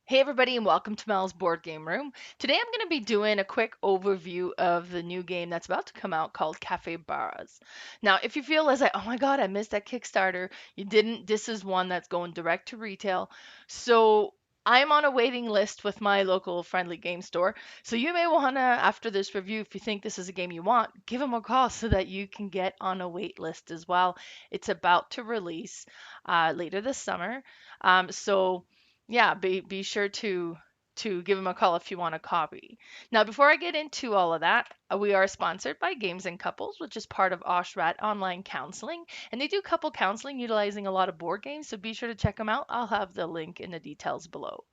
Hey everybody and welcome to Mel's Board Game Room. Today I'm going to be doing a quick overview of the new game that's about to come out called Café Baras. Now, if you feel as like, oh my god, I missed that Kickstarter, you didn't. This is one that's going direct to retail. So I'm on a waiting list with my local friendly game store. So you may want to, after this review, if you think this is a game you want, give them a call so that you can get on a wait list as well. It's about to release later this summer. So yeah, be sure to give them a call if you want a copy. Now, before I get into all of that, we are sponsored by Games and Couples, which is part of Oshrat Online Counseling, and they do couple counseling utilizing a lot of board games. So be sure to check them out. I'll have the link in the details below.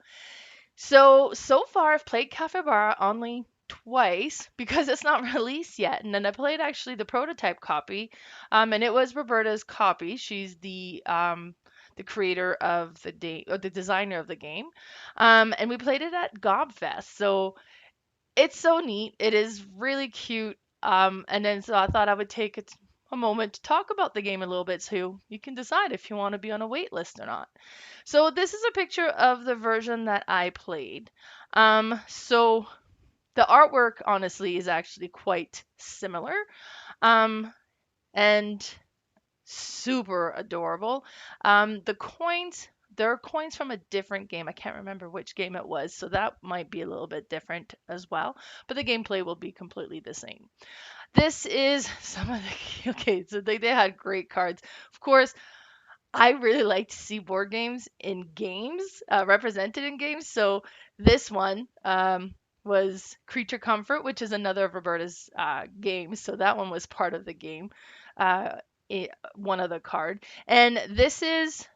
So far I've played Capybara only twice because it's not released yet. And then I played actually the prototype copy, and it was Roberta's copy. She's the creator of the day or the designer of the game. And we played it at Gobfest. So it's so neat. It is really cute. And then so I thought I would take a moment to talk about the game a little bit so you can decide if you want to be on a wait list or not. So this is a picture of the version that I played. So the artwork honestly is actually quite similar. Um, and super adorable. The coins, there are coins from a different game. I can't remember which game it was, so that might be a little bit different as well. But the gameplay will be completely the same. This is some of the okay, so they had great cards. Of course, I really like to see board games in games, represented in games. So this one was Creature Comfort, which is another of Roberta's games. So that one was part of the game, uh, one of the card. And this is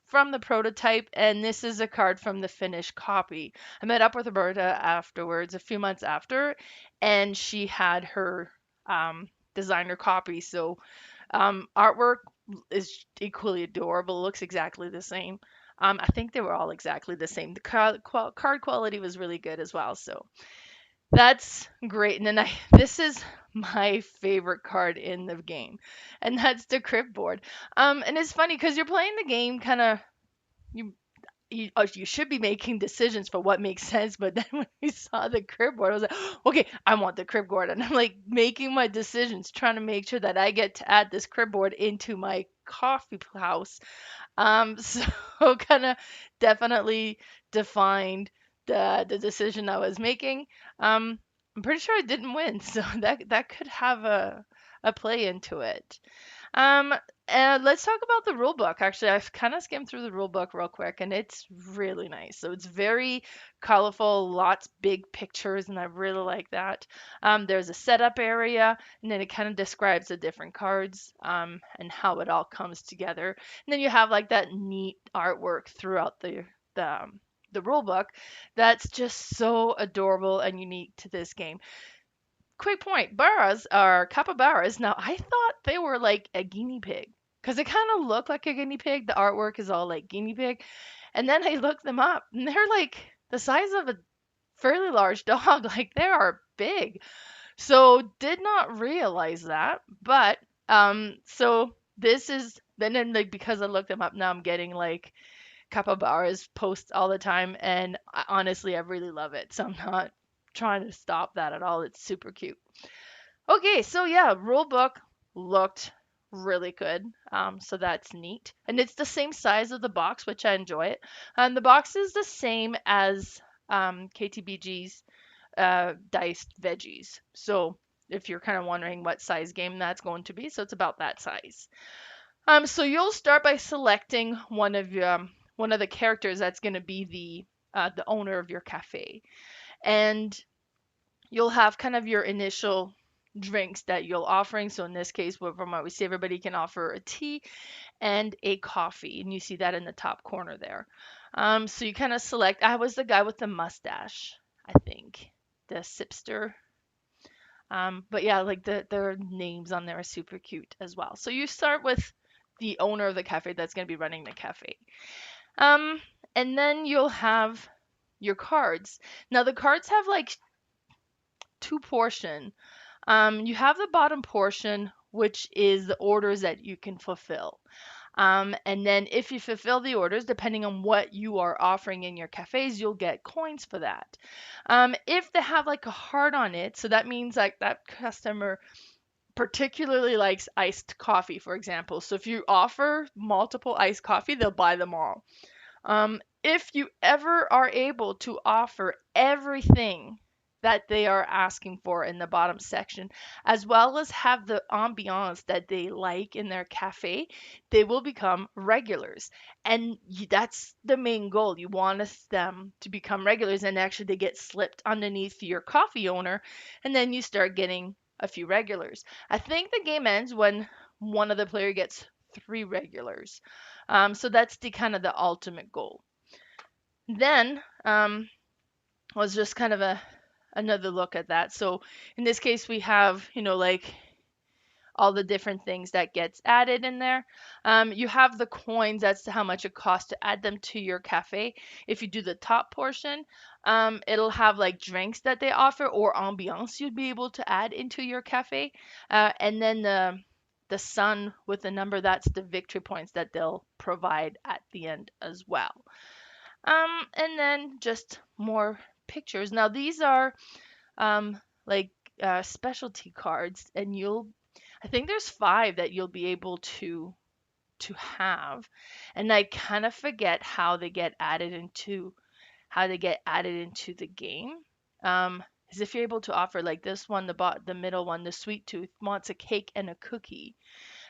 from the prototype, and this is a card from the finished copy. I met up with Roberta afterwards, a few months after, and she had her designer copy. So artwork is equally adorable, looks exactly the same. I think they were all exactly the same. The card quality was really good as well. So that's great. And then this is my favorite card in the game, and that's the Crypt board. And it's funny because you're playing the game kind of you you should be making decisions for what makes sense. But then when we saw the crib board, I was like, okay, I want the crib board. And I'm like making my decisions, trying to make sure that I get to add this crib board into my coffee house. So kind of definitely defined the decision I was making. I'm pretty sure I didn't win, so that could have a play into it. Um, and let's talk about the rule book. Actually, I've kind of skimmed through the rule book real quick, and it's really nice. So it's very colorful, lots big pictures, and I really like that. There's a setup area, and then it kind of describes the different cards, and how it all comes together. And then you have like that neat artwork throughout the rule book that's just so adorable and unique to this game. Quick point, Barras are capybaras. Now, I thought they were like a guinea pig because they kind of look like a guinea pig. The artwork is all like guinea pig. And then I looked them up and they're like the size of a fairly large dog. Like they are big. So did not realize that. But so this is then like because I looked them up now I'm getting like capybaras posts all the time and honestly I really love it. So I'm not trying to stop that at all. It's super cute. Okay, so yeah, rule book looked really good. So that's neat. And it's the same size of the box, which I enjoy it. And the box is the same as KTBG's diced veggies. So if you're kind of wondering what size game that's going to be, so it's about that size. So you'll start by selecting one of the characters that's going to be the owner of your cafe, and you'll have kind of your initial drinks that you'll offering. So in this case, from what we see, everybody can offer a tea and a coffee, and you see that in the top corner there. So you kind of select. I was the guy with the mustache, I think, the sipster. But yeah, like their names on there are super cute as well. So you start with the owner of the cafe that's going to be running the cafe. Um, and then you'll have your cards. Now the cards have like two portion. You have the bottom portion, which is the orders that you can fulfill. And then if you fulfill the orders, depending on what you are offering in your cafes, you'll get coins for that. If they have like a heart on it, so that means like that customer particularly likes iced coffee, for example. So if you offer multiple iced coffee, they'll buy them all. If you ever are able to offer everything that they are asking for in the bottom section, as well as have the ambiance that they like in their cafe, they will become regulars. And that's the main goal. You want them to become regulars, and actually they get slipped underneath your coffee owner, and then you start getting a few regulars. I think the game ends when one of the player gets three regulars. So that's the kind of the ultimate goal. Then was just kind of a another look at that. So in this case, we have like all the different things that gets added in there. You have the coins as to how much it costs to add them to your cafe. If you do the top portion, it'll have like drinks that they offer or ambiance you'd be able to add into your cafe. And then the sun with the number, that's the victory points that they'll provide at the end as well. And then just more pictures. Now these are like specialty cards, and I think there's five that you'll be able to have, and I kind of forget how they get added into the game. Is if you're able to offer like this one, the middle one, the sweet tooth wants a cake and a cookie.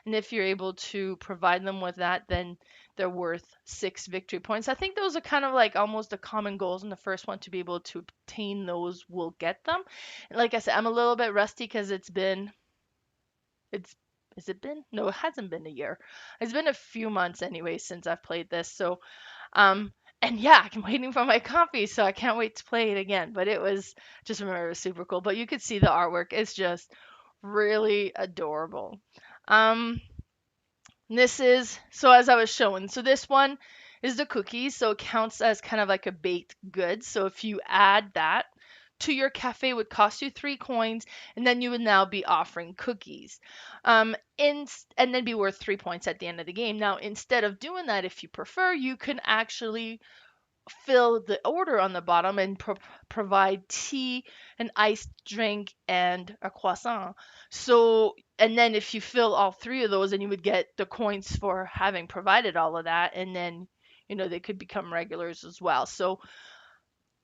And if you're able to provide them with that, then they're worth 6 victory points. I think those are kind of like almost the common goals in the first one. To be able to obtain those will get them. And like I said, I'm a little bit rusty because it's has it been? No, it hasn't been a year. It's been a few months anyway since I've played this. So and yeah, I'm waiting for my coffee, so I can't wait to play it again. But it was just remember it was super cool. But you could see the artwork. It's just really adorable. Um, this is, so as I was showing, so this one is the cookies, so it counts as kind of like a baked good. So if you add that to your cafe, it would cost you 3 coins, and then you would now be offering cookies. And then be worth 3 points at the end of the game. Now, instead of doing that, if you prefer, you can actually fill the order on the bottom and provide tea, an iced drink, and a croissant. So, and then if you fill all three of those, then you would get the coins for having provided all of that, and then they could become regulars as well. So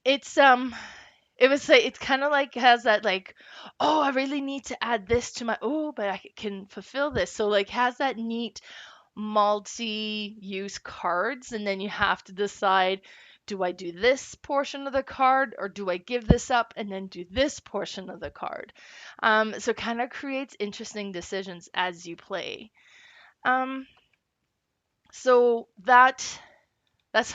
it's it was like it's kind of like has that like, oh, I really need to add this to my, oh, but I can fulfill this. So like has that neat multi-use cards, and then you have to decide, do I do this portion of the card, or do I give this up and then do this portion of the card? So kind of creates interesting decisions as you play. um, so that's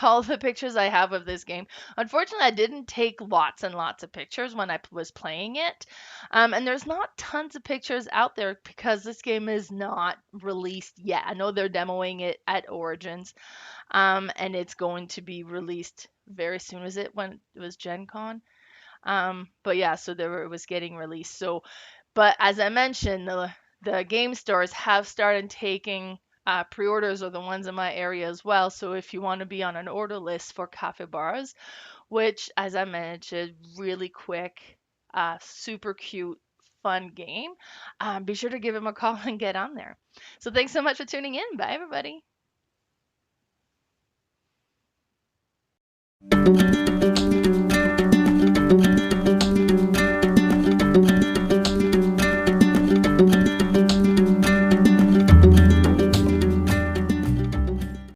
all the pictures I have of this game. Unfortunately, I didn't take lots and lots of pictures when I was playing it. And there's not tons of pictures out there because this game is not released yet. I know they're demoing it at Origins, and it's going to be released very soon. Was it when it was Gen Con? But yeah, so it was getting released. So, but as I mentioned, the game stores have started taking pre-orders, or the ones in my area as well. So if you want to be on an order list for Café Baras, which, as I mentioned, really quick, super cute, fun game, be sure to give him a call and get on there. So thanks so much for tuning in. Bye, everybody.